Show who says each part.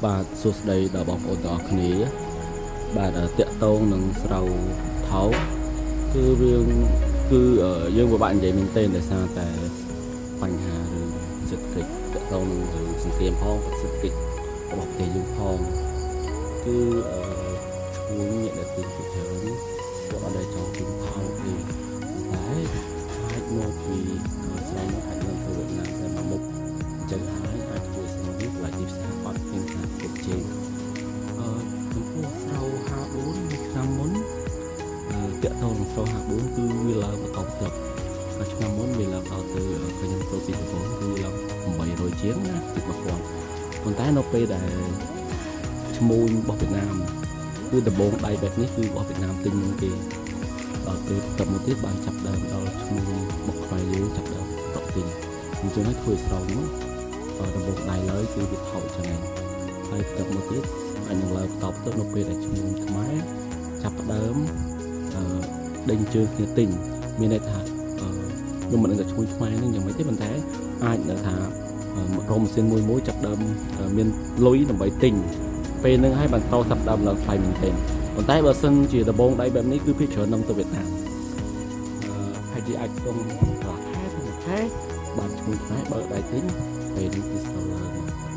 Speaker 1: បាទសួស្តីដល់បងប្អូនទាំងអស់គ្នាបាទតាក់ទងនឹងស្រូវថោកគឺរឿងគឺយើងពិបាកនិយាយមែនទេដោយសារតែបញ្ហារឿងសេដ្ឋកិច្ចតាក់ទងនឹងរឿងសង្គ្រាមផងសេដ្ឋកិច្ចរបស់ប្រទេសយើងផងគឺឈ្មោះញាក់ដែលទីជាច្រើនគាត់អត់ដែលចង់ទិញថោកទេតែអាចមកពីស្រូវនោះអាចនឹងទៅវៀតណាមតែមួយមុខអញ្ចឹងហើយអាចធ្វើស្រូវនេះឡើងទីផ្សារអត់មានការគ្រប់ជេរចំពោះស្រូវ54នៅឆ្នាំមុនតាក់ទងនឹងស្រូវ54គឺវាឡើងបន្តទៀតហើយឆ្នាំមុនវាឡើងដល់ទៅខ្ញុំចូលពីដំបូងគឺឡើង800ជាងណាជិត1000ប៉ុន្តែនៅពេលដែលឈ្មោះរបស់វៀតណាមគឺដំបូងដៃបែបនេះគឺរបស់វៀតណាមទិញមុនគេដល់ពេលបន្តមកទៀតបានចាប់ដើមដល់ឈ្មោះមកខ្មែរយើងចាប់ដើមតក់ទិញអញ្ចឹងហើយធ្វើស្រូវនោះដំបូងដៃឡើយគឺវាថោកចឹងហើយបន្តមកទៀតហើយនឹងឡើងបន្តទៅនៅពេលដែលឈ្មោះខ្មែរចាប់ដើមដេញជើងគ្នាទិញមានន័យថាខ្ញុំមិនដឹងថាឈ្មោះខ្មែរនឹងយ៉ាងម៉េចទេប៉ុន្តែអាចនឹងថារោមម៉ាស៊ីនមួយចាប់ដើមមានលុយដើម្បីទិញពេលហ្នឹងហើយបានតចាប់ដើមឡើងថ្លៃមែនទែនប៉ុន្តែបើសិនជាដំបងដៃបែបនេះគឺភាគច្រើននាំទៅវៀតណាមហើយគេអាចក្នុងខែទៅខែបានឈ្មោះខ្មែរបើដៃទិញពេលនេះគឺស្ទើរឡើង